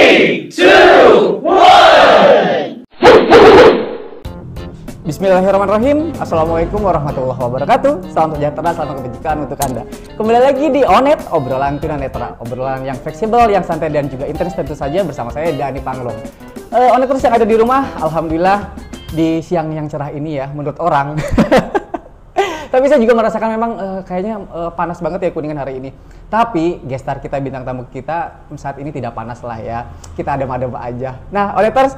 3, 2, 1. Bismillahirrahmanirrahim. Assalamualaikum warahmatullahi wabarakatuh. Salam sejahtera, salam kebajikan untuk Anda. Kembali lagi di Onet, obrolan tunanetra, obrolan yang fleksibel, yang santai dan juga intens tentu saja bersama saya Dani Panglong. Oneters yang ada di rumah, alhamdulillah di siang yang cerah ini ya menurut orang. Tapi saya juga merasakan memang kayaknya panas banget ya Kuningan hari ini. Tapi gestar kita, bintang tamu kita saat ini tidak panas lah ya. Kita adem-adem aja. Nah, Oneters,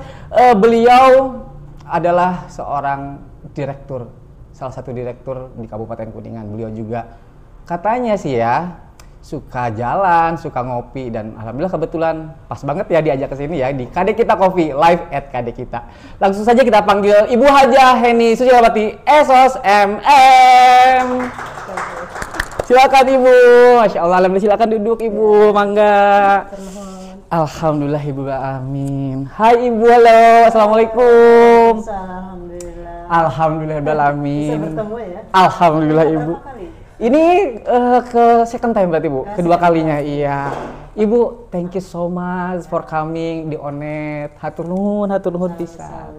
beliau adalah seorang direktur, salah satu direktur di Kabupaten Kuningan. Beliau juga katanya sih ya suka jalan, suka ngopi, dan alhamdulillah kebetulan pas banget ya diajak ke sini ya di KD Kita Coffee live at KD Kita. Langsung saja kita panggil Ibu Hajah Heni Susilawati SOS MM. Silakan Ibu. Masya Allah, alhamdulillah, silakan duduk Ibu, mangga. Alhamdulillah Ibu, amin. Hai Ibu, halo, assalamualaikum. Alhamdulillah. Alhamdulillah, Bisa bertemu ya. Alhamdulillah Ibu. Ini ke second time berarti Bu, kedua kalinya. Iya. Ibu, thank you so much for coming di Onet. Hatur nuhun pisan.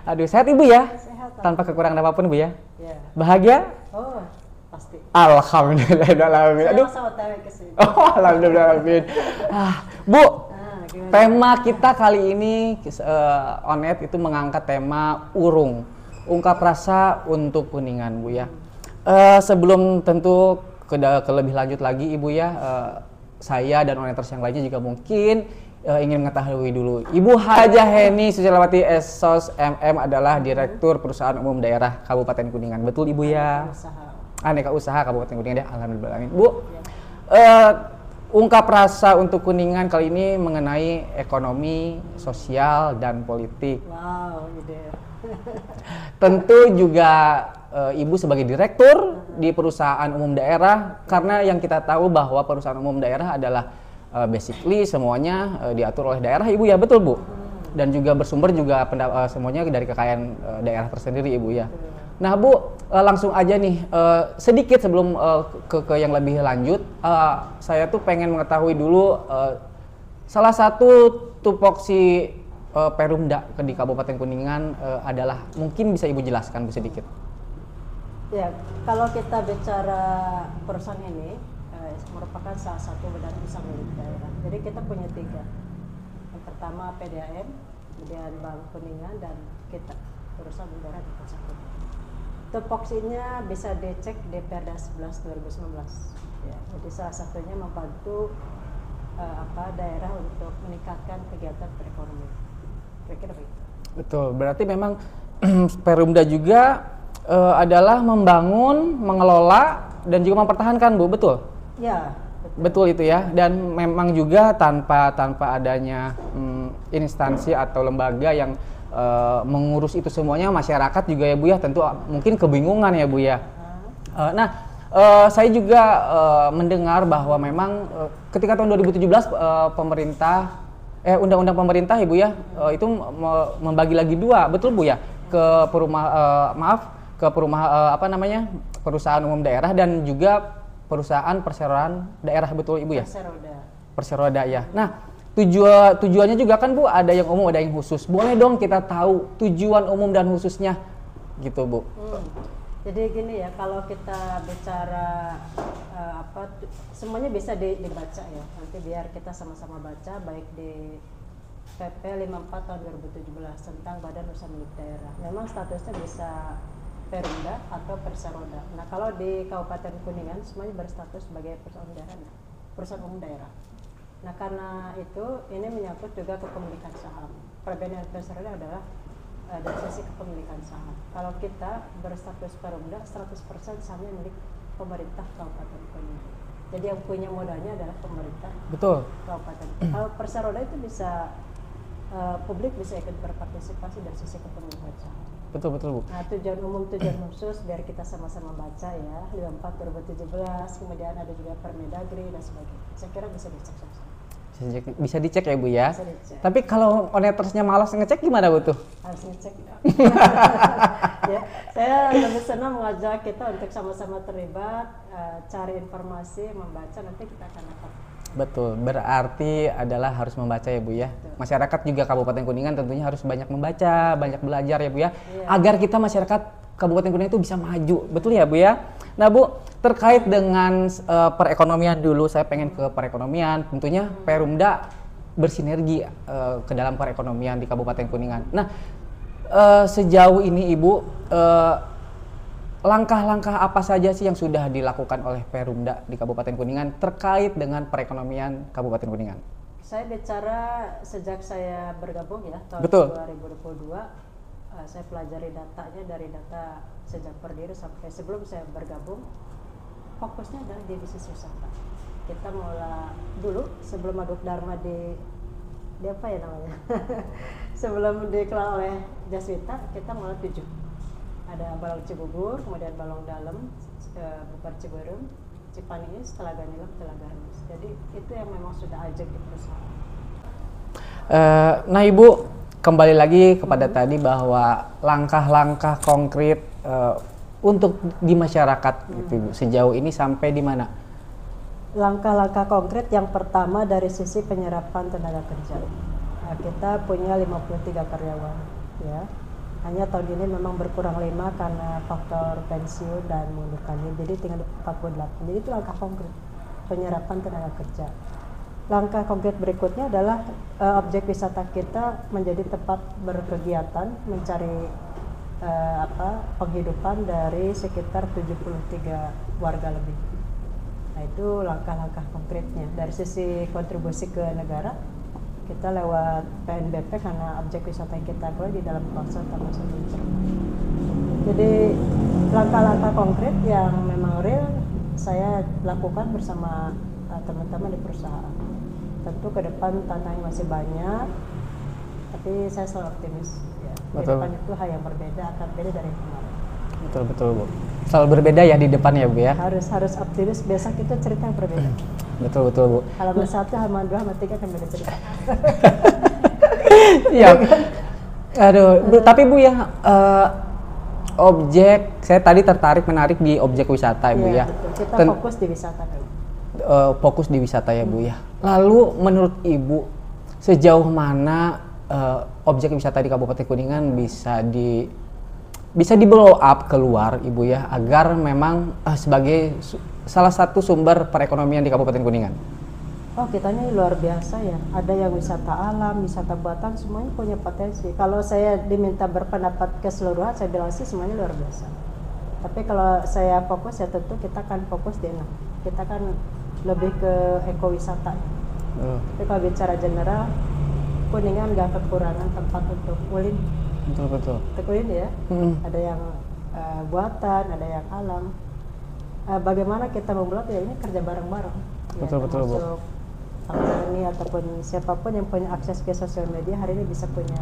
Aduh, sehat Ibu ya? Sehat. Tanpa kekurangan apapun Bu ya? Ya. Bahagia? Oh, pasti. Alhamdulillah. Aduh. Sama tahu ke sini. Oh, alhamdulillah. Bu, Gimana? tema kita kali ini Onet itu mengangkat tema urung, ungkap rasa untuk Kuningan Bu ya. Sebelum tentu ke lebih lanjut lagi Ibu ya, saya dan Oneters yang lainnya juga mungkin ingin mengetahui dulu. Ibu Hajah Heni Susilawati SOS MM adalah Direktur Perusahaan Umum Daerah Kabupaten Kuningan. Betul Ibu ya? Aneka Usaha Kabupaten Kuningan ya, alhamdulillah. Bu, ungkap rasa untuk Kuningan kali ini mengenai ekonomi, sosial, dan politik. Wow, ide. Tentu juga Ibu sebagai direktur di perusahaan umum daerah, karena yang kita tahu bahwa perusahaan umum daerah adalah basically semuanya diatur oleh daerah Ibu ya, betul Bu? Dan juga bersumber juga semuanya dari kekayaan daerah tersendiri Ibu ya. Nah Bu, langsung aja nih, sedikit sebelum ke yang lebih lanjut, saya tuh pengen mengetahui dulu salah satu tupoksi Perumda di Kabupaten Kuningan adalah, mungkin bisa Ibu jelaskan Bu sedikit? Ya, kalau kita bicara perusahaan ini merupakan salah satu badan usaha milik daerah. Jadi kita punya 3. Yang pertama PDAM, kemudian Bank Kuningan, dan kita perusahaan daerah di Kota Kuningan. Tupoksinya bisa dicek di Perda 11 2019. Ya, jadi salah satunya membantu daerah untuk meningkatkan kegiatan perekonomian. Kira-kira begitu. Betul, berarti memang Perumda juga adalah membangun, mengelola, dan juga mempertahankan Bu, betul? Ya, betul itu ya. Dan memang juga tanpa adanya instansi atau lembaga yang mengurus itu semuanya, masyarakat juga ya Bu ya, tentu mungkin kebingungan ya Bu ya. Saya juga mendengar bahwa memang ketika tahun 2017 pemerintah undang-undang pemerintah Ibu ya, itu membagi lagi 2, betul Bu ya, ke perusahaan umum daerah dan juga perusahaan perseroan daerah, betul Ibu ya? Perseroda ya. Nah, tujuannya juga kan Bu, ada yang umum, ada yang khusus. Boleh dong kita tahu tujuan umum dan khususnya gitu Bu? Jadi gini ya, kalau kita bicara semuanya bisa dibaca ya. Nanti biar kita sama-sama baca, baik di PP 54 tahun 2017 tentang Badan Usaha Milik Daerah. Memang statusnya bisa Perumda atau Perseroda. Nah, kalau di Kabupaten Kuningan semuanya berstatus sebagai perusahaan umum daerah. Nah, karena itu ini menyangkut juga kepemilikan saham. Perbedaan Perseroda adalah dari sisi kepemilikan saham. Kalau kita berstatus Perumda, 100% sahamnya milik pemerintah Kabupaten Kuningan. Jadi yang punya modalnya adalah pemerintah. Betul. Kabupaten. Kalau Perseroda itu bisa publik bisa ikut berpartisipasi dari sisi kepemilikan saham. Betul Bu. Nah, tujuan umum, tujuan khusus biar kita sama-sama baca ya, 54 2017, kemudian ada juga Permendagri dan sebagainya. Saya kira bisa dicek sama-sama. Bisa dicek ya Bu ya. Bisa dicek. Tapi kalau Onetersnya malas ngecek gimana Bu tuh? Harus ngecek. Ya, saya lebih senang mengajak kita untuk sama-sama terlibat, cari informasi, membaca, nanti kita akan dapat Betul, berarti adalah harus membaca ya Bu ya. Masyarakat juga Kabupaten Kuningan tentunya harus banyak membaca, banyak belajar ya Bu ya, agar kita masyarakat Kabupaten Kuningan itu bisa maju, betul ya Bu ya. Nah Bu, terkait dengan perekonomian dulu, saya pengen ke perekonomian, tentunya Perumda bersinergi ke dalam perekonomian di Kabupaten Kuningan. Nah, sejauh ini Ibu, langkah-langkah apa saja sih yang sudah dilakukan oleh Perumda di Kabupaten Kuningan terkait dengan perekonomian Kabupaten Kuningan? Saya bicara sejak saya bergabung ya tahun Betul. 2022, saya pelajari datanya dari data sejak berdiri sampai sebelum saya bergabung, fokusnya adalah di bisnis wisata. Kita mulai dulu sebelum Aduk Dharma di apa ya namanya sebelum dikelola oleh Jaswita, kita mulai 7. Ada Balong Cibubur, kemudian Balong Dalam, Bukar Ciberem, Cipanis, Telaga Nilem, Telaga Remis. Jadi itu yang memang sudah ajak di perusahaan. Nah Ibu, kembali lagi kepada tadi bahwa langkah-langkah konkret untuk di masyarakat gitu Ibu, sejauh ini sampai di mana? Langkah-langkah konkret yang pertama dari sisi penyerapan tenaga kerja. Nah, kita punya 53 karyawan ya. Hanya tahun ini memang berkurang 5 karena faktor pensiun dan mengundurkan diri, jadi tinggal 48. Jadi itu langkah konkret penyerapan tenaga kerja. Langkah konkret berikutnya adalah objek wisata kita menjadi tempat berkegiatan mencari penghidupan dari sekitar 73 warga lebih. Nah itu langkah-langkah konkretnya. Dari sisi kontribusi ke negara, kita lewat PNBP karena objek wisata yang kita kelola di dalam kawasan Taman Sari Cermai. Jadi langkah-langkah konkret yang memang real saya lakukan bersama teman-teman di perusahaan. Tentu ke depan tantangan masih banyak, tapi saya selalu optimis. Ya. Di depan itu hal yang berbeda, akan beda dari kemarin. Betul Bu. Selalu berbeda ya di depan ya Bu ya. Harus optimis. Besok itu cerita yang berbeda. Betul Bu. Halaman 1, halaman 2, halaman 3 akan beda cerita. Iya. Aduh, Bu, tapi Bu ya objek, saya tadi menarik di objek wisata ya Bu ya. Betul. Kita fokus di wisata dulu. Fokus di wisata ya Bu ya. Lalu menurut Ibu sejauh mana objek wisata di Kabupaten Kuningan bisa di blow up keluar Ibu ya, agar memang sebagai salah satu sumber perekonomian di Kabupaten Kuningan? Oh, kitanya luar biasa ya. Ada yang wisata alam, wisata buatan, semuanya punya potensi. Kalau saya diminta berpendapat keseluruhan, saya bilang sih semuanya luar biasa. Tapi kalau saya fokus ya tentu kita akan fokus di 6. Kita kan lebih ke ekowisata. Tapi kalau bicara general, Kuningan nggak kekurangan tempat untuk ulin. Betul. Ulin ya. Ada yang buatan, ada yang alam. Bagaimana kita membuat ya ini kerja bareng-bareng. Betul Bu. Ini ataupun siapapun yang punya akses ke sosial media hari ini bisa punya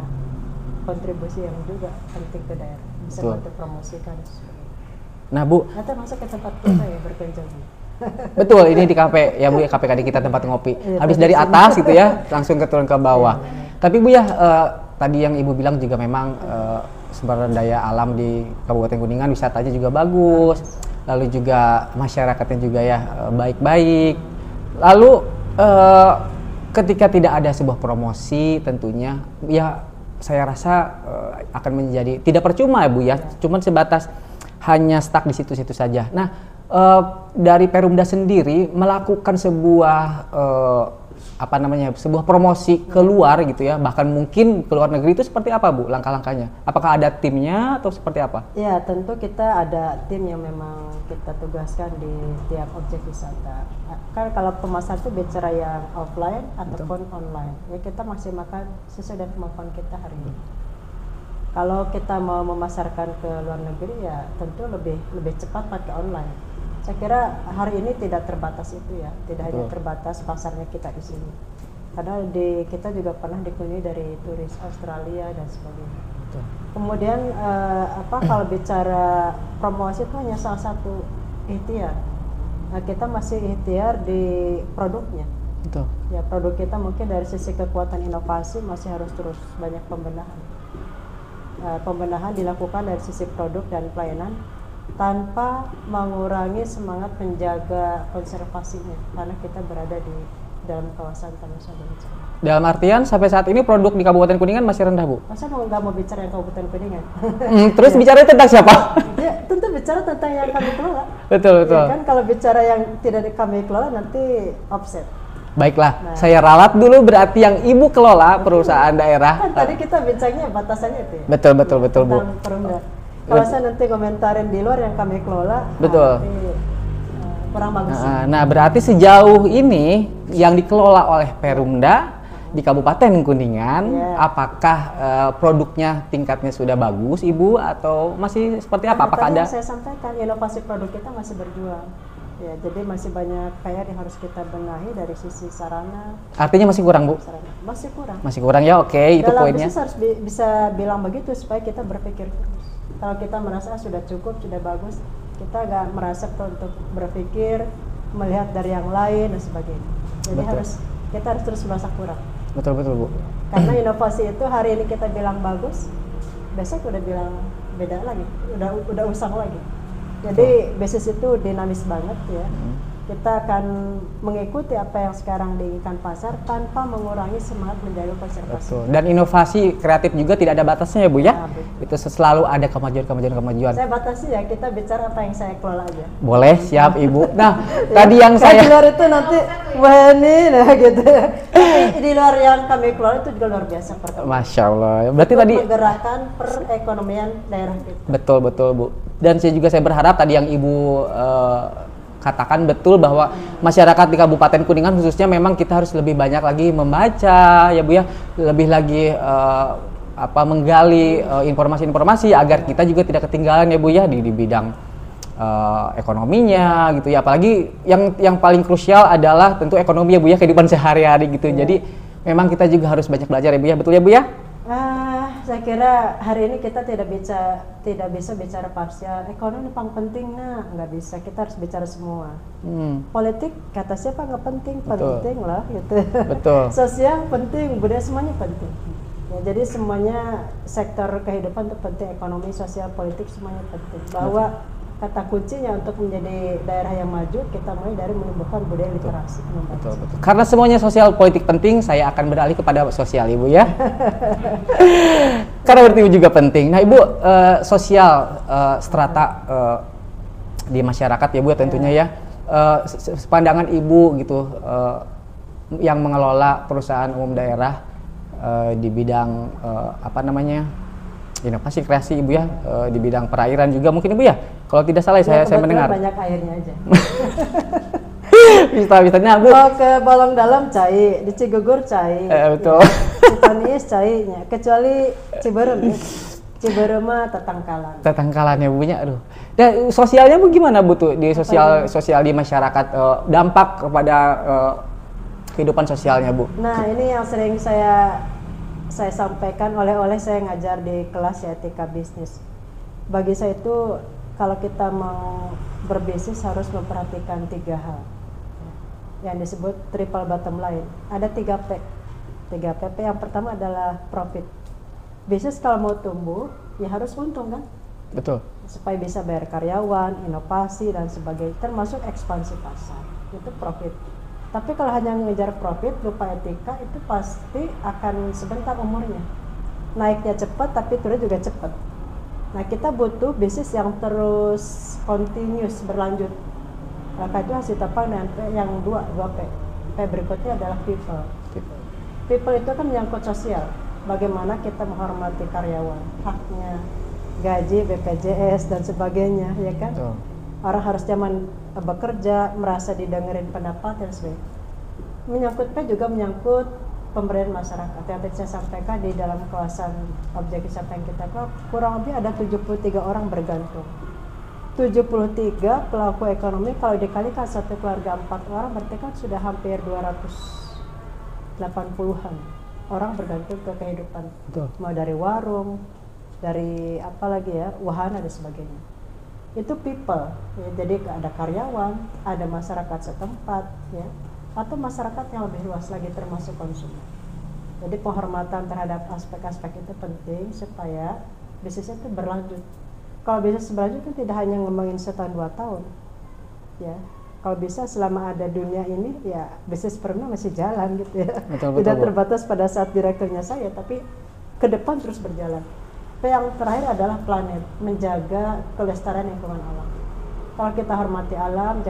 kontribusi yang juga penting ke daerah, bisa bantu promosikan. Nah Bu, nanti masuk ke tempat kita ya berkunjung. Betul, ini di kafe ya Bu ya, kafe di kita tempat ngopi. Habis dari atas gitu ya, langsung turun ke bawah. Tapi Bu ya, tadi yang Ibu bilang juga memang sumber daya alam di Kabupaten Kuningan wisatanya juga bagus. Lalu juga masyarakatnya juga ya baik-baik. Lalu ketika tidak ada sebuah promosi tentunya ya saya rasa akan menjadi tidak percuma ya Bu ya, cuman sebatas hanya stuck di situ-situ saja. Nah dari Perumda sendiri melakukan sebuah sebuah promosi keluar gitu ya, bahkan mungkin ke luar negeri, itu seperti apa Bu langkah-langkahnya? Apakah ada timnya atau seperti apa? Ya tentu kita ada tim yang memang kita tugaskan di tiap objek wisata. Kan kalau pemasaran itu bicara yang offline ataupun online, ya kita maksimalkan sesuai dengan kemampuan kita hari ini. Kalau kita mau memasarkan ke luar negeri ya tentu lebih cepat pakai online. Saya kira hari ini tidak terbatas itu ya, tidak hanya terbatas pasarnya kita di sini. Karena kita juga pernah dikunjungi dari turis Australia dan sebagainya. Kemudian kalau bicara promosi itu hanya salah satu ikhtiar. Nah, kita masih ikhtiar di produknya. Betul. Ya produk kita mungkin dari sisi kekuatan inovasi masih harus terus banyak pembenahan. Pembenahan dilakukan dari sisi produk dan pelayanan tanpa mengurangi semangat menjaga konservasinya, karena kita berada di dalam kawasan Taman Nasional Gunung. Dalam artian sampai saat ini produk di Kabupaten Kuningan masih rendah, Bu. Masa nggak mau bicara yang Kabupaten Kuningan? Terus bicara tentang siapa? Ya, tentu bicara tentang yang kami kelola. Betul. Ya kan kalau bicara yang tidak kami kelola nanti offset. Baiklah, saya ralat dulu berarti yang Ibu kelola perusahaan daerah. Kan tadi kita bincangnya batasannya itu. Ya? Betul, Bu. Tentang Perumda. Kalau saya nanti komentarin di luar yang kami kelola, betul. Nanti, kurang bagus. Nah, berarti sejauh ini yang dikelola oleh Perumda di Kabupaten Kuningan, apakah produknya tingkatnya sudah bagus, Ibu, atau masih seperti apa? Apakah tadi ada? Yang saya sampaikan, inovasi produk kita masih berjuang. Ya, jadi masih banyak PR yang harus kita benahi dari sisi sarana. Artinya masih kurang, Bu? Sarana. Masih kurang. Masih kurang ya, oke, itu Dalam poinnya. bisnis harus bisa bilang begitu supaya kita berpikir terus. Kalau kita merasa sudah cukup, sudah bagus, kita nggak merasa untuk berpikir, melihat dari yang lain dan sebagainya. Jadi kita harus terus merasa kurang. Betul, Bu. Karena inovasi itu hari ini kita bilang bagus, besok udah bilang beda lagi, udah usang lagi. Jadi bisnis itu dinamis banget ya. Kita akan mengikuti apa yang sekarang diinginkan pasar tanpa mengurangi semangat menjaga konservasi. Betul. Dan inovasi kreatif juga tidak ada batasnya ya, Bu ya. Itu selalu ada kemajuan. Saya batasi ya, kita bicara apa yang saya kelola aja. Boleh, siap Ibu. Nah, tadi yang di luar itu nanti wah ini nah gitu. Tapi di luar yang kami kelola itu juga luar biasa perkembangan. Masya Allah. Berarti tadi menggerakkan perekonomian daerah kita. Betul, Bu. Dan saya berharap tadi yang Ibu katakan betul bahwa masyarakat di Kabupaten Kuningan khususnya memang kita harus lebih banyak lagi membaca ya, Bu ya, lebih lagi menggali informasi-informasi agar kita juga tidak ketinggalan ya, Bu ya, di bidang ekonominya gitu ya. Apalagi yang paling krusial adalah tentu ekonomi ya, Bu ya, kehidupan sehari-hari gitu. Jadi memang kita juga harus banyak belajar ya, Bu ya. Betul ya, Bu ya? Saya kira hari ini kita tidak bisa bicara parsial. Ekonomi paling penting, nggak bisa. Kita harus bicara semua. Politik kata siapa nggak penting, penting lah gitu. Betul. Sosial penting, budaya semuanya penting. Ya, jadi semuanya sektor kehidupan itu penting, ekonomi, sosial, politik semuanya penting. Bahwa kata kuncinya untuk menjadi daerah yang maju, kita mulai dari menumbuhkan budaya literasi. Betul. Karena semuanya sosial politik penting, saya akan beralih kepada sosial, Ibu ya. Karena berarti juga penting. Nah, Ibu, sosial strata di masyarakat ya, Bu, tentunya ya. Pandangan Ibu gitu, yang mengelola perusahaan umum daerah di bidang inovasi kreasi, Ibu ya, di bidang perairan juga mungkin, Ibu ya. Kalau tidak salah saya mendengar. Banyak airnya aja. Bisa-bisanya, Bu. Mau ke Balong Dalam cai, di Cigugur cai. Betul. Cipaniis cainya, kecuali Ciberem. Ciberem mah tetangkalan ya, Bu nya. Aduh. Dan sosialnya Bu gimana, Bu, tuh di sosial di masyarakat, dampak kepada kehidupan sosialnya, Bu? Nah, ini yang sering saya sampaikan oleh saya ngajar di kelas ya, etika bisnis. Bagi saya itu kalau kita mau berbisnis harus memperhatikan 3 hal yang disebut triple bottom line. Ada 3P. 3P. Yang pertama adalah profit. Bisnis kalau mau tumbuh ya harus untung kan? Betul. Supaya bisa bayar karyawan, inovasi dan sebagainya, termasuk ekspansi pasar. Itu profit. Tapi kalau hanya mengejar profit lupa etika, itu pasti akan sebentar umurnya. Naiknya cepat tapi turun juga cepat. Nah, kita butuh bisnis yang terus continuous, berlanjut. Maka itu hasil tepang dengan yang 2P. P berikutnya adalah people. People itu kan menyangkut sosial. Bagaimana kita menghormati karyawan, haknya, gaji, BPJS dan sebagainya, ya kan? Oh. Orang harus nyaman bekerja, merasa didengerin pendapat dan sebagainya. Menyangkut P juga menyangkut pemberdayaan masyarakat. Yang tadi saya sampaikan di dalam kawasan objek wisata yang kita kelola, kurang lebih ada 73 orang bergantung. 73 pelaku ekonomi, kalau dikalikan satu keluarga 4 orang, berarti kan sudah hampir 280-an orang bergantung ke kehidupan. Betul. Mau dari warung, dari apa lagi ya, wahana dan sebagainya. Itu people, ya, jadi ada karyawan, ada masyarakat setempat, ya, atau masyarakat yang lebih luas lagi termasuk konsumen. Jadi penghormatan terhadap aspek-aspek itu penting supaya bisnisnya itu berlanjut. Kalau bisnis berlanjut itu tidak hanya ngembangin setahun 2 tahun, ya, kalau bisa selama ada dunia ini ya bisnis Perumda masih jalan gitu ya. Betul, Tidak Bu. terbatas pada saat direkturnya saya, tapi ke depan terus berjalan. Tapi yang terakhir adalah planet, menjaga kelestarian lingkungan alam. Kalau kita hormati alam,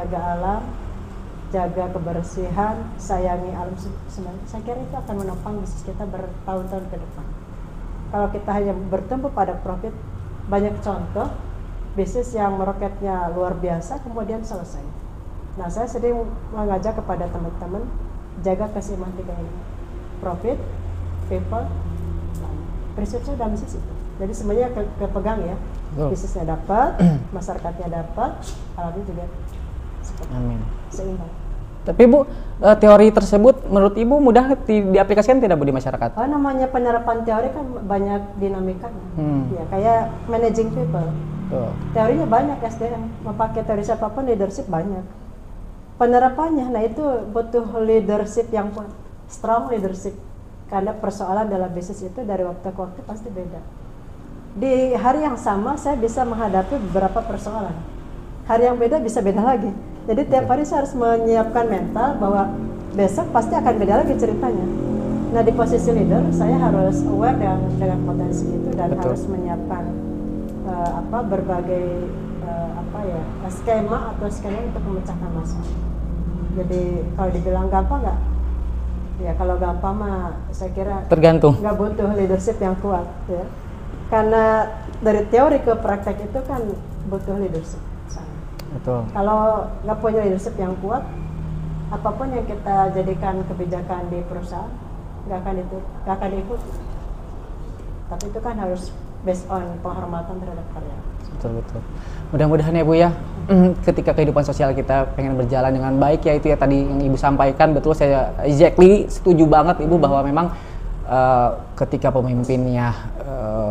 jaga kebersihan, sayangi alam semesta, saya kira itu akan menopang bisnis kita bertahun-tahun ke depan. Kalau kita hanya bertumpu pada profit, banyak contoh bisnis yang meroketnya luar biasa kemudian selesai. Nah, saya sering mengajak kepada teman-teman jaga keseimbangan tiga ini: profit, people, prinsipnya dalam bisnis itu. Jadi semuanya kepegang ya. Bisnisnya dapat, masyarakatnya dapat, alamnya juga Amin. seimbang. Tapi Bu, teori tersebut menurut Ibu mudah diaplikasikan tidak Bu di masyarakat? Oh, namanya penerapan teori kan banyak dinamikanya. Ya, kayak managing people. Tuh. Teorinya banyak, SDM mau pakai teori siapapun, leadership banyak. Penerapannya, nah itu butuh leadership yang kuat, strong leadership. Karena persoalan dalam bisnis itu dari waktu ke waktu pasti beda. Di hari yang sama saya bisa menghadapi beberapa persoalan. Hari yang beda bisa beda lagi. Jadi tiap hari saya harus menyiapkan mental bahwa besok pasti akan beda lagi ceritanya. Nah, di posisi leader saya harus aware dengan potensi itu dan harus menyiapkan berbagai skema atau skema untuk memecahkan masalah. Jadi kalau dibilang gampang nggak? Ya kalau gampang mah saya kira Tergantung. nggak butuh leadership yang kuat ya. Karena dari teori ke praktek itu kan butuh leadership. Betul. Kalau nggak punya leadership yang kuat, apapun yang kita jadikan kebijakan di perusahaan nggak akan ikut. Tapi itu kan harus based on penghormatan terhadap karyawan. Betul. Mudah-mudahan ya Bu ya, ketika kehidupan sosial kita pengen berjalan dengan baik ya itu ya tadi yang Ibu sampaikan, betul, saya exactly setuju banget Ibu bahwa memang ketika pemimpinnya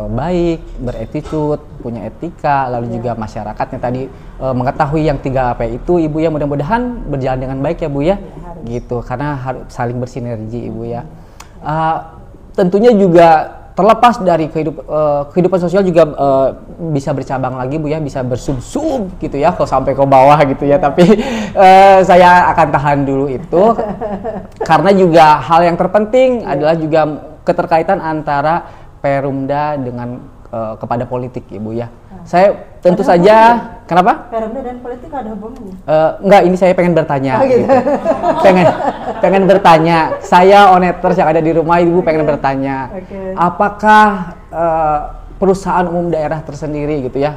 baik, berattitude, punya etika, lalu juga masyarakatnya tadi mengetahui yang 3P itu Ibu ya, mudah-mudahan berjalan dengan baik ya Bu ya, gitu, karena harus saling bersinergi Ibu ya. Tentunya juga terlepas dari kehidupan sosial juga bisa bercabang lagi Bu ya, bisa bersub-sub gitu ya, kalau sampai ke bawah gitu ya. Tapi saya akan tahan dulu itu karena juga hal yang terpenting adalah juga keterkaitan antara Perumda dengan kepada politik Ibu ya. Saya tentu saja kenapa? Perumda dan politik ada hubungannya? Enggak, ini saya pengen bertanya. Gitu. pengen bertanya. Saya oneters yang ada di rumah, Ibu pengen bertanya. Apakah perusahaan umum daerah tersendiri gitu ya?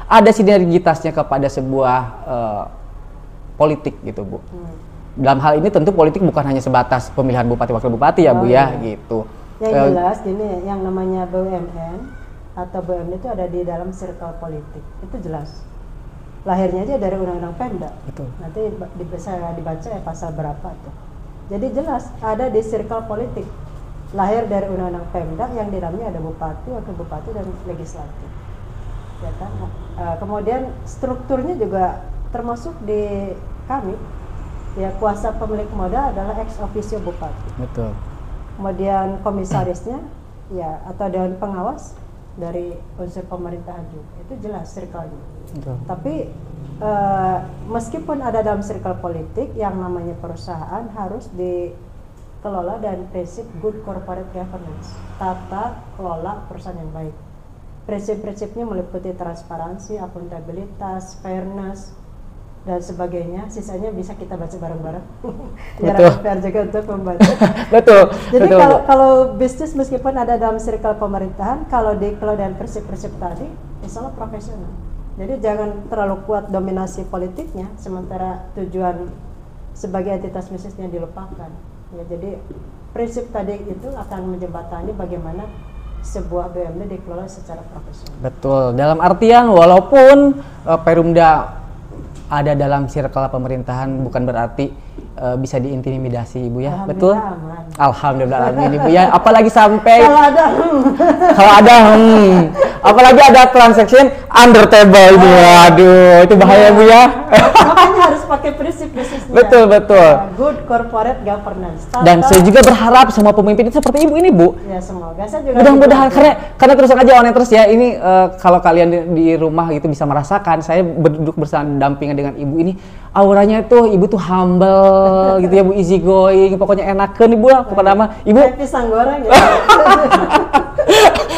Ada sinergitasnya kepada sebuah politik gitu Bu? Dalam hal ini tentu politik bukan hanya sebatas pemilihan bupati wakil bupati ya Bu ya, gitu. Yang jelas gini, yang namanya BUMN atau BUMN itu ada di dalam circle politik, itu jelas. Lahirnya aja dari undang-undang Pemda. Betul. Nanti bisa dibaca ya pasal berapa tuh. Jadi jelas ada di circle politik. Lahir dari undang-undang Pemda yang di dalamnya ada bupati, wakil bupati dan legislatif. Ya kan? Kemudian strukturnya juga termasuk di kami. Ya, kuasa pemilik modal adalah ex officio bupati. Betul. Kemudian komisarisnya ya atau dewan pengawas dari unsur pemerintahan juga, itu jelas circle-nya. Tapi meskipun ada dalam circle politik, yang namanya perusahaan harus dikelola dan prinsip good corporate governance, tata kelola perusahaan yang baik. Prinsip-prinsipnya meliputi transparansi, akuntabilitas, fairness dan sebagainya. Sisanya bisa kita baca bareng-bareng. Biar fair juga untuk membaca. Betul. Jadi kalau bisnis meskipun ada dalam circle pemerintahan, kalau dikelola dengan prinsip-prinsip tadi, insya Allah profesional. Jadi jangan terlalu kuat dominasi politiknya, sementara tujuan sebagai entitas bisnisnya dilupakan. Ya, jadi prinsip tadi itu akan menjembatani bagaimana sebuah BUMN dikelola secara profesional. Betul. Dalam artian walaupun Perumda ada dalam circle pemerintahan bukan berarti bisa diintimidasi Ibu ya. Betul? Aman. Alhamdulillah ini Bu ya. Apalagi sampai Kalau ada apalagi ada transaction under table ini. Waduh, itu bahaya Bu ya. makanya harus pakai prinsip bisnisnya. Betul. Good corporate governance. Dan saya juga berharap semua pemimpin itu seperti Ibu ini, Bu. Ya semoga saya juga. Mudah-mudahan karena terus aja on terus ya. Ini kalau kalian di rumah gitu bisa merasakan, saya duduk bersama dampingan dengan Ibu ini, auranya itu Ibu tuh humble gitu ya Bu, easy going, pokoknya enakeun Ibu lah pokoknya mah. Ibu Kayak pisang goreng ya.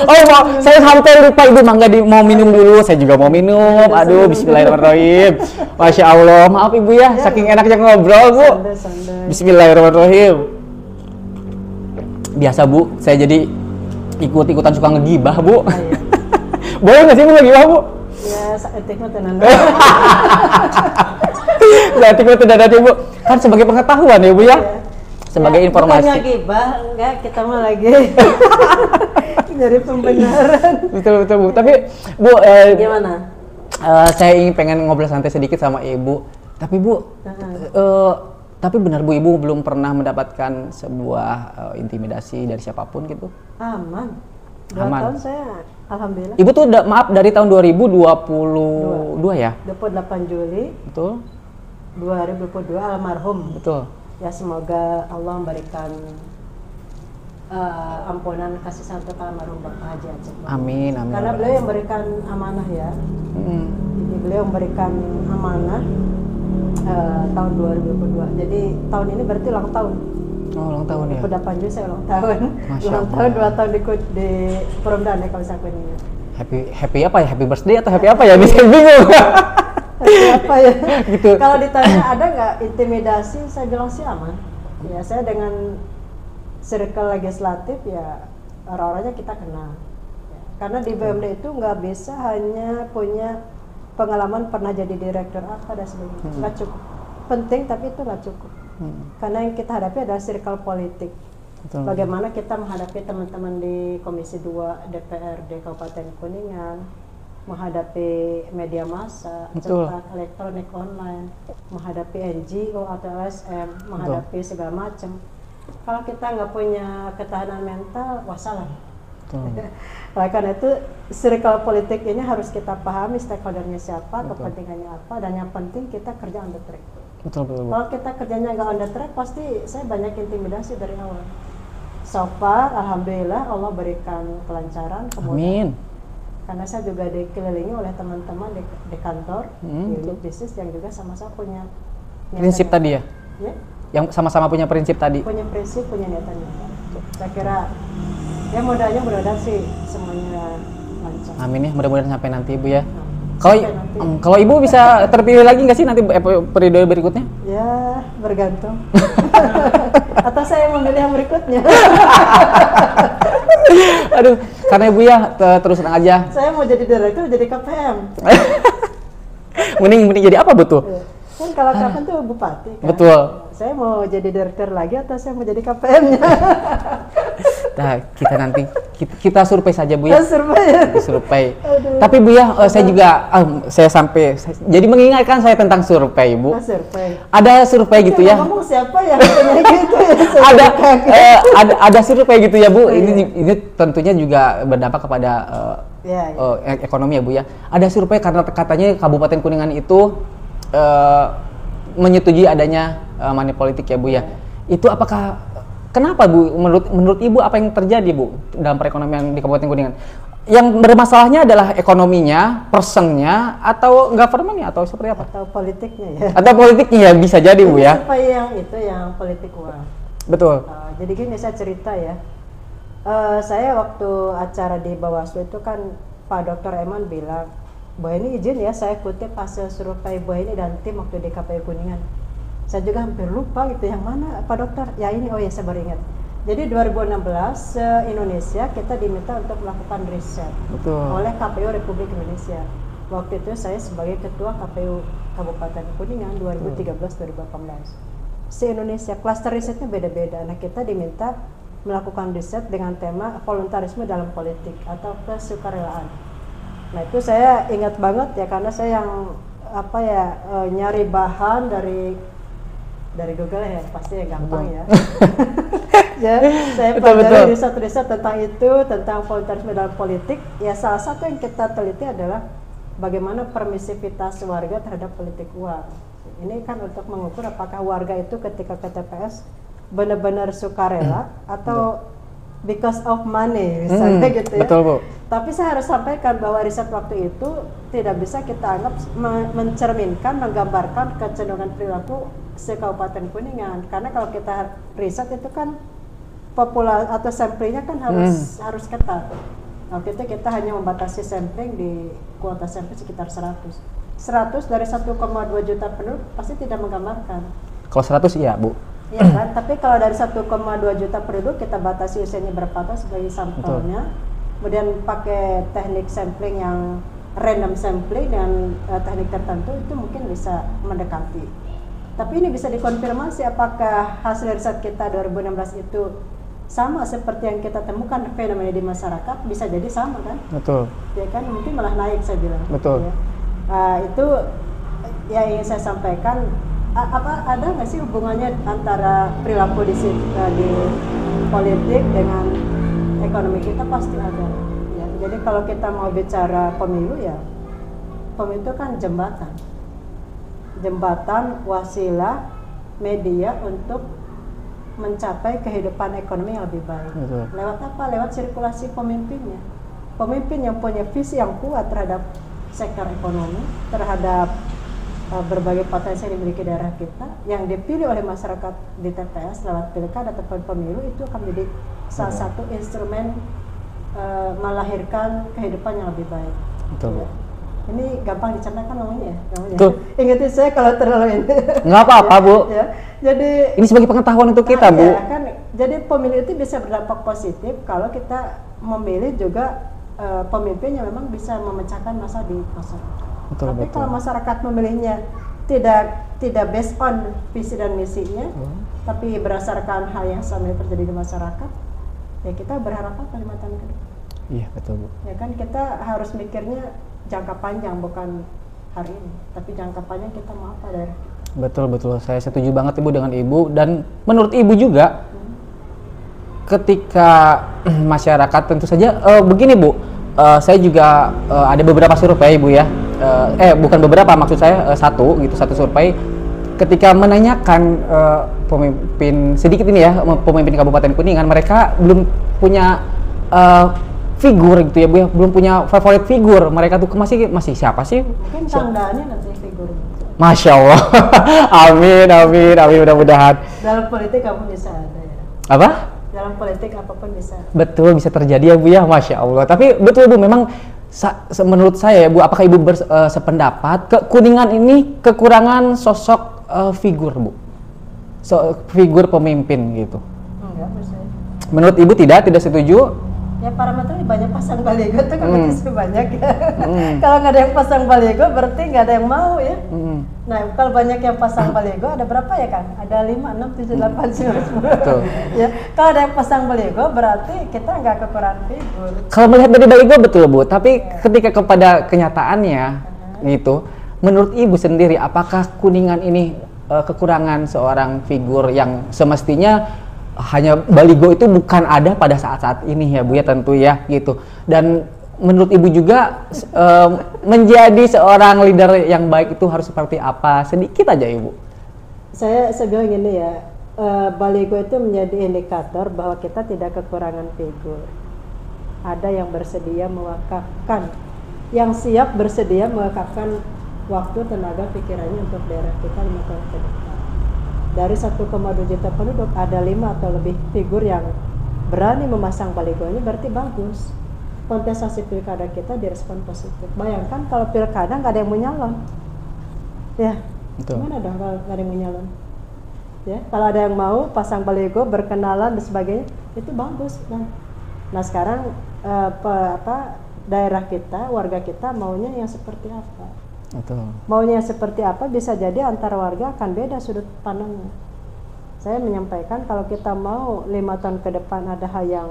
oh saya sampai lupa Ibu mangga mau minum dulu, saya juga mau minum. Aduh, bismillahirrahmanirrahim. Masya Allah, maaf Ibu ya, saking enaknya ngobrol Bu. Santai. Bismillahirrahmanirrahim. Biasa Bu, saya jadi ikut-ikutan suka ngegibah Bu. Iya. Boleh nggak sih Bu ngegibah Bu? Ya, etiknya tenan. Berarti gue tidak ada Bu. Kan sebagai pengetahuan ya Bu ya. Sebagai Ya, informasi. bukannya gibah, enggak, kita mah lagi dari pembenaran. Betul Bu. Tapi Bu, Gimana? saya ingin pengen ngobrol santai sedikit sama Ibu. Tapi Bu, tapi benar Bu, Ibu belum pernah mendapatkan sebuah intimidasi dari siapapun gitu? Aman. 2 Aman. tahun saya alhamdulillah. Ibu tuh maaf dari tahun 2022 ya? 28 Juli Betul? 2022 almarhum. Betul. Ya semoga Allah memberikan ampunan kasih sayang untuk almarhum Bapak Haji Aceh. Amin. Karena beliau yang memberikan amanah ya. Jadi beliau memberikan amanah tahun 2022. Jadi tahun ini berarti ulang tahun. Oh, ulang tahun ya? 28 Juli saya ulang tahun. Masya Ulang Allah. tahun 2 tahun di Perumdan ya kalau saya ingat. Happy apa ya? Happy birthday atau happy apa ya? Bisa bingung. Apa ya? Gitu. Kalau ditanya ada nggak intimidasi, saya bilang sih aman. Ya saya dengan circle legislatif ya orang-orangnya kita kenal. Ya, karena di BUMD itu nggak bisa hanya punya pengalaman pernah jadi direktur apa dan sebagainya. Nggak cukup. Penting tapi itu nggak cukup. Karena yang kita hadapi adalah circle politik. Betul. Bagaimana kita menghadapi teman-teman di Komisi 2 DPRD Kabupaten Kuningan, menghadapi media massa, Betul. cetak, elektronik, online, menghadapi NGO atau LSM, menghadapi segala macam. Kalau kita nggak punya ketahanan mental, wassalam. Oleh karena itu, circle politik ini harus kita pahami stakeholdernya siapa, kepentingannya apa, dan yang penting kita kerja on the track. Betul. Kalau kita kerjanya nggak on the track, pasti saya banyak intimidasi dari awal. So far, alhamdulillah Allah berikan kelancaran, kemudahan. Amin. Karena saya juga dikelilingi oleh teman-teman di kantor, di unit bisnis yang juga sama-sama punya Prinsip tadi ya? Ya, Yang sama-sama punya prinsip tadi? punya prinsip, punya niatan. Saya kira ya mudah-mudahan sih semuanya lancar. Amin ya, mudah-mudahan sampai nanti Ibu ya. Sampai nanti. Kalau Ibu bisa terpilih lagi nggak sih nanti periode berikutnya? Ya, bergantung. Atau saya yang memilih yang berikutnya. Aduh, karena Ibu ya terus terang aja. Saya mau jadi direktur, jadi KPM. mending jadi apa Bu tuh? Kan kalau KPM tuh bupati kan. Betul. Saya mau jadi direktur lagi atau saya mau jadi KPM-nya? Nah, kita nanti kita survei saja Bu ya. Survei. Survei. Aduh. Tapi Bu ya, saya juga jadi mengingatkan saya tentang survei Bu. Survei. Ada survei gitu ya. Ngomong siapa yang punya gitu ya? Ada survei gitu ya Bu. Ini tentunya juga berdampak kepada ekonomi ya Bu ya. Ada survei karena katanya Kabupaten Kuningan itu menyetujui adanya money politik ya Bu ya. Itu kenapa Bu? Menurut Ibu apa yang terjadi Bu dalam perekonomian di Kabupaten Kuningan? Yang bermasalahnya adalah ekonominya, personnya, atau government-nya, atau seperti apa? Atau politiknya ya? Atau politiknya ya, bisa jadi Bu ya. Survei yang politik uang. Betul. Jadi gini saya cerita ya. Saya waktu acara di Bawaslu itu kan Pak Dr. Eman bilang, bahwa ini izin ya saya kutip hasil survei Bu ini dan tim waktu di KPU Kuningan. Saya juga hampir lupa gitu yang mana Pak Dokter. Ya ini, oh ya saya baru ingat. Jadi 2016 Indonesia kita diminta untuk melakukan riset oleh KPU Republik Indonesia. Waktu itu saya sebagai ketua KPU Kabupaten Kuningan 2013-2018. Se-Indonesia klaster risetnya beda-beda. Nah kita diminta melakukan riset dengan tema voluntarisme dalam politik atau kesukarelaan. Nah itu saya ingat banget ya karena saya yang nyari bahan dari Google ya pasti ya gampang ya. Ya, saya Betul, pelajari betul. riset-riset tentang itu, tentang volunteerisme dalam politik. Ya salah satu yang kita teliti adalah bagaimana permisivitas warga terhadap politik uang. Ini kan untuk mengukur apakah warga itu ketika ke TPS benar-benar sukarela atau because of money, misalnya gitu ya. Betul, Bu. Tapi saya harus sampaikan bahwa riset waktu itu tidak bisa kita anggap mencerminkan, menggambarkan kecenderungan perilaku se-Kabupaten Kuningan. Karena kalau kita riset itu kan populasi atau samplingnya kan harus ketat. Waktu itu kita hanya membatasi sampling di kuota sampling sekitar 100. 100 dari 1,2 juta penduduk pasti tidak menggambarkan. Kalau 100 iya, Bu. Iya kan? Tapi kalau dari 1,2 juta penduduk kita batasi usianya berapa tahun sebagai sampelnya. Kemudian pakai teknik sampling yang random sampling dengan teknik tertentu itu mungkin bisa mendekati. Tapi ini bisa dikonfirmasi apakah hasil riset kita 2016 itu sama seperti yang kita temukan fenomena di masyarakat, bisa jadi sama kan? Betul. Ya kan, mungkin malah naik saya bilang. Betul. Ya. Itu yang ingin saya sampaikan. Ada nggak sih hubungannya antara perilaku di politik dengan ekonomi kita? Pasti ada. Ya. Jadi kalau kita mau bicara pemilu ya, pemilu itu kan jembatan wasilah media untuk mencapai kehidupan ekonomi yang lebih baik. Betul. Lewat apa? Lewat sirkulasi pemimpinnya. Pemimpin yang punya visi yang kuat terhadap sektor ekonomi, terhadap berbagai potensi yang dimiliki daerah kita, yang dipilih oleh masyarakat di TPS lewat pilkada ataupun pemilu, itu akan menjadi salah satu instrumen melahirkan kehidupan yang lebih baik. Betul. Ya. Ini gampang diceritakan namanya ya. Betul. Ingetin saya kalau terlalu ini. Nggak apa-apa, Bu. Ya. Jadi Ini sebagai pengetahuan untuk kita, Bu. ya, kan, jadi pemilu itu bisa berdampak positif kalau kita memilih juga pemimpin yang memang bisa memecahkan masalah di masyarakat. Betul, Tapi betul. kalau masyarakat memilihnya tidak based on visi dan misinya, tapi berdasarkan hal yang sama yang terjadi di masyarakat, ya kita berharap apa 5 tahun ke depan? Iya, betul, Bu. Ya kan kita harus mikirnya jangka panjang, bukan hari ini, tapi jangka panjang kita mau apa dari kita. Betul, betul. Saya setuju banget, Ibu, dengan Ibu. Dan menurut Ibu juga, ketika masyarakat tentu saja begini, Bu. Saya juga ada beberapa survei, Ibu, ya. Bukan beberapa, maksud saya satu survei. Ketika menanyakan pemimpin sedikit ini ya, pemimpin Kabupaten Kuningan, mereka belum punya figur gitu ya, Bu, ya. Belum punya favorit figur. Mereka tuh masih siapa sih? Mungkin tandanya nanti figur. Masya Allah. Amin, mudah-mudahan. Dalam politik kamu bisa ada ya. Apa? Dalam politik apapun bisa. Betul, bisa terjadi ya, Bu, ya. Masya Allah. Tapi betul, Bu, memang menurut saya ya, Bu, apakah Ibu sependapat Kuningan ini kekurangan sosok figur, Bu? Figur pemimpin gitu. Enggak, bisa. Menurut Ibu tidak setuju? Ya parameternya banyak pasang baligo itu kompetisi banyak ya. Kalau nggak ada yang pasang baligo berarti nggak ada yang mau ya. Nah kalau banyak yang pasang baligo ada berapa ya kan? Ada 5, 6, 7, 8, 9, 10. Betul. Ya, kalau ada yang pasang baligo berarti kita nggak kekurangan figur. Kalau melihat dari baligo betul, Bu, tapi ketika kepada kenyataannya gitu, menurut Ibu sendiri apakah Kuningan ini kekurangan seorang figur yang semestinya hanya baligo itu bukan ada pada saat-saat ini ya, Bu, ya, tentu ya gitu. Dan menurut Ibu juga menjadi seorang leader yang baik itu harus seperti apa? Sedikit aja, Ibu. Saya bilang gini ya, baligo itu menjadi indikator bahwa kita tidak kekurangan figur. Ada yang bersedia mewakafkan, yang siap bersedia mewakafkan waktu, tenaga, pikirannya untuk daerah kita 5 tahun ke depan. Dari 1,2 juta penduduk ada 5 atau lebih figur yang berani memasang baligonya, berarti bagus. Kontestasi pilkada kita direspon positif. Bayangkan kalau pilkada nggak ada yang mau nyalon, ya Betul. gimana dong kalau nggak ada yang mau nyalon? Ya, kalau ada yang mau pasang baligo, berkenalan dan sebagainya, itu bagus. Nah sekarang daerah kita, warga kita maunya yang seperti apa? Betul. Maunya seperti apa bisa jadi antar warga akan beda sudut pandangnya. Saya menyampaikan kalau kita mau 5 tahun ke depan ada hal yang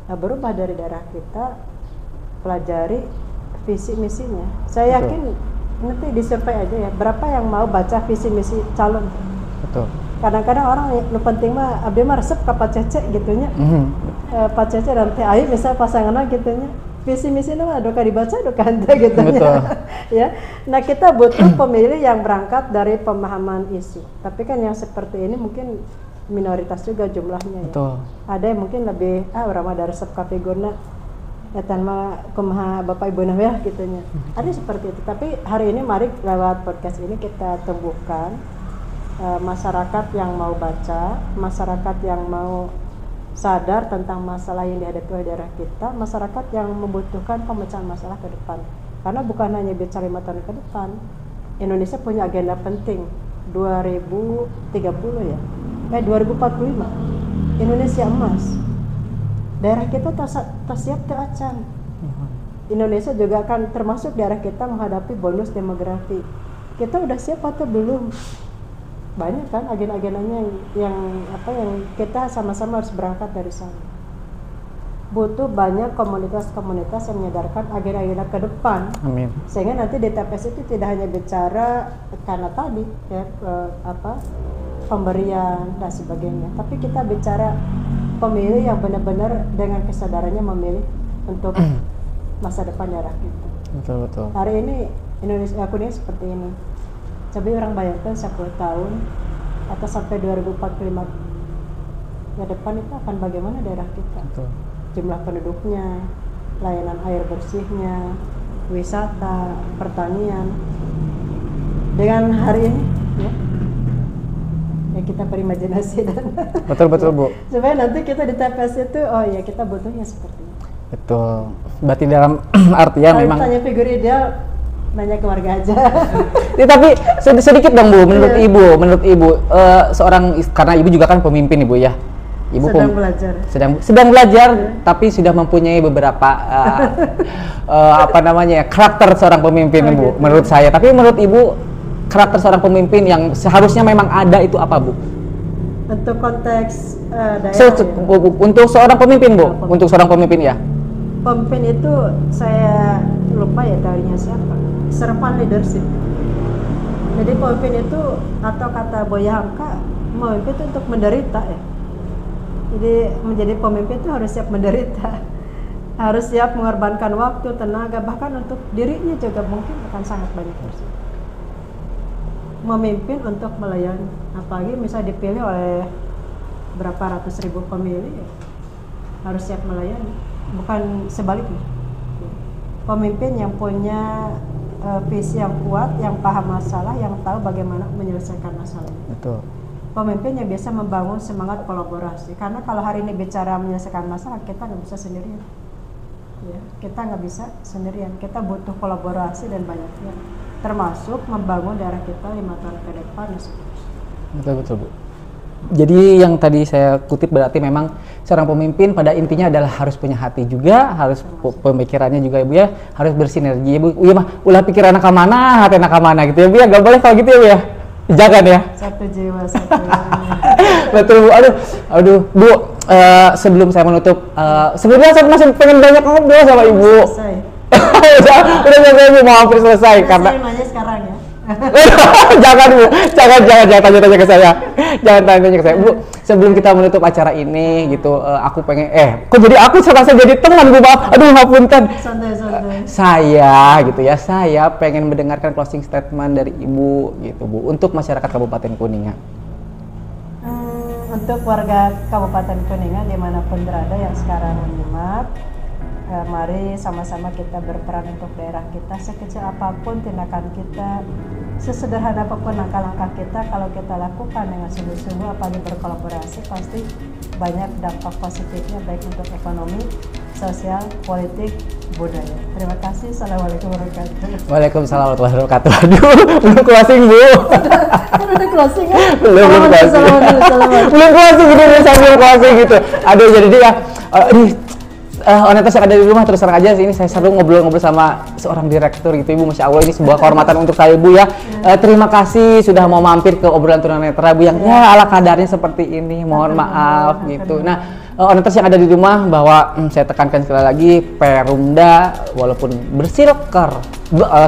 berubah dari daerah kita, pelajari visi misinya. Saya yakin nanti disurvei aja ya, berapa yang mau baca visi misi calon. Betul. kadang-kadang orang nu penting mah abdi mah resep ka pacece gitunya. Pacece dan teh ayu misal pasanganna gitunya. Visi misi mah doka dibaca doka henteu gitunya. Ya. Nah, kita butuh pemilih yang berangkat dari pemahaman isu. Tapi kan yang seperti ini mungkin minoritas juga jumlahnya ya. Ada yang mungkin lebih urang mah da resep ka figurna etan mah kumaha bapak ibu ya gitunya. Ada seperti itu. Tapi hari ini mari lewat podcast ini kita tumbuhkan masyarakat yang mau baca, masyarakat yang mau sadar tentang masalah yang dihadapi oleh daerah kita, masyarakat yang membutuhkan pemecahan masalah ke depan. Karena bukan hanya bicara 5 tahun ke depan, Indonesia punya agenda penting 2030 ya, 2045 Indonesia emas. Daerah kita tak siap ke acan. Indonesia juga akan termasuk daerah kita menghadapi bonus demografi. Kita udah siap atau belum? Banyak kan agenda-agendanya yang kita sama-sama harus berangkat dari sana. Butuh banyak komunitas-komunitas yang menyadarkan agenda-agenda ke depan. Amin. Sehingga nanti di TPS itu tidak hanya bicara karena tadi ya pemberian dan sebagainya, tapi kita bicara pemilih yang benar-benar dengan kesadarannya memilih untuk masa depan daerah kita. Betul. Hari ini Indonesia kuning seperti ini. Coba orang bayangkan 10 tahun atau sampai 2045 ke depan itu akan bagaimana daerah kita. Betul. Jumlah penduduknya, layanan air bersihnya, wisata, pertanian. Dengan hari ini ya kita berimajinasi dan Betul Bu. supaya nanti kita di TPS itu kita butuhnya seperti ini. Betul. Berarti dalam artian memang tanya figur ideal, nanya keluarga aja. Ya, tapi sedikit dong Bu, menurut Ibu seorang, karena Ibu juga kan pemimpin Ibu ya. Ibu sedang belajar, tapi sudah mempunyai beberapa karakter seorang pemimpin Bu. Menurut saya, tapi menurut Ibu karakter seorang pemimpin yang seharusnya memang ada itu apa Bu? Untuk konteks daerah. Untuk seorang pemimpin Bu, untuk seorang pemimpin ya. Pemimpin itu saya lupa ya darinya siapa. Serempan leadership. Jadi pemimpin itu atau kata Buya Hamka, pemimpin itu untuk menderita ya. Jadi menjadi pemimpin itu harus siap menderita, harus siap mengorbankan waktu, tenaga, bahkan untuk dirinya juga mungkin akan sangat banyak harus. Memimpin untuk melayani, apalagi misalnya dipilih oleh berapa ratus ribu pemilih, ya, harus siap melayani, bukan sebaliknya. Pemimpin yang punya visi yang kuat, yang paham masalah, yang tahu bagaimana menyelesaikan masalah. Betul. Pemimpin yang bisa membangun semangat kolaborasi. Karena kalau hari ini bicara menyelesaikan masalah, kita nggak bisa sendirian. Ya, kita nggak bisa sendirian. Kita butuh kolaborasi dan banyak pihak. Termasuk membangun daerah kita 5 tahun ke depan dan seterusnya. Betul Bu. Jadi yang tadi saya kutip berarti memang seorang pemimpin pada intinya adalah harus punya hati juga, harus pemikirannya juga Ibu ya, harus bersinergi Ibu. Iya mah, ulah pikiran ke mana, hati ke mana gitu ya Bu ya, nggak boleh kalau gitu ya Bu ya. Jangan ya. Satu jiwa, satu Betul Bu. Aduh Bu, sebelum saya menutup, sebenarnya saya masih pengen banyak ngobrol sama Ibu. Selesai. udah selesai Bu, mau hampir selesai karena. Saya nanya sekarang ya. Jangan Bu, jangan tanya-tanya ke saya. Jangan tanya-tanya ke saya. Bu, sebelum kita menutup acara ini gitu, aku pengen kok jadi aku serasa jadi teman Bu, maaf. Aduh, ngapunten. Santai. Saya pengen mendengarkan closing statement dari Ibu gitu Bu, untuk masyarakat Kabupaten Kuningan. Untuk warga Kabupaten Kuningan dimanapun berada yang sekarang menyimak, mari sama-sama kita berperan untuk daerah kita. Sekecil apapun tindakan kita, sesederhana apapun langkah-langkah kita, kalau kita lakukan dengan sungguh-sungguh, apalagi berkolaborasi, pasti banyak dampak positifnya baik untuk ekonomi, sosial, politik, budaya. Terima kasih. Assalamualaikum warahmatullahi wabarakatuh. Waalaikumsalam warahmatullahi wabarakatuh. Aduh, belum closing Bu. Udah closing ya? Belum closing. Belum closing gitu, sambil closing gitu. Aduh, jadi dia Onetos yang ada di rumah, terus terang aja ini saya seru ngobrol-ngobrol sama seorang direktur gitu Ibu. Masya Allah, ini sebuah kehormatan untuk saya Bu ya. Terima kasih sudah mau mampir ke obrolan tunanetra Bu yang ya ala kadarnya seperti ini. Mohon maaf gitu. Nah, Oneters yang ada di rumah bahwa saya tekankan sekali lagi, Perumda walaupun bersirkel,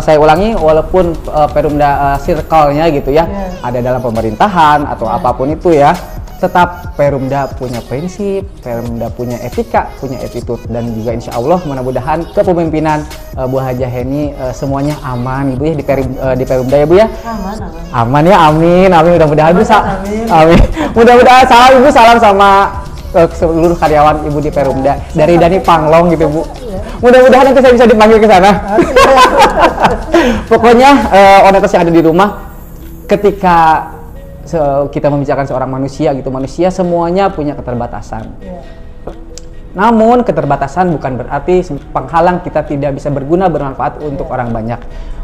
saya ulangi, walaupun Perumda circle-nya gitu ya, ada dalam pemerintahan atau apapun itu ya, tetap Perumda punya prinsip, Perumda punya etika, punya attitude, dan juga insya Allah mudah-mudahan kepemimpinan Bu Hajah Heni semuanya aman Ibu ya di Perumda ya Bu ya. Aman ya, amin, mudah-mudahan Bu. Amin. Mudah-mudahan salam Ibu, salam sama seluruh karyawan Ibu di Perumda dari Dani Panglong gitu Bu. Mudah-mudahan nanti saya bisa dipanggil ke sana. Pokoknya Oneters yang ada di rumah, ketika kita membicarakan seorang manusia gitu, manusia semuanya punya keterbatasan. Namun keterbatasan bukan berarti penghalang kita tidak bisa berguna, bermanfaat untuk orang banyak.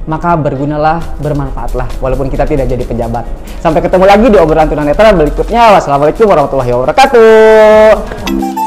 Maka bergunalah, bermanfaatlah walaupun kita tidak jadi pejabat. Sampai ketemu lagi di obrolan tunanetra berikutnya. Wassalamualaikum warahmatullahi wabarakatuh.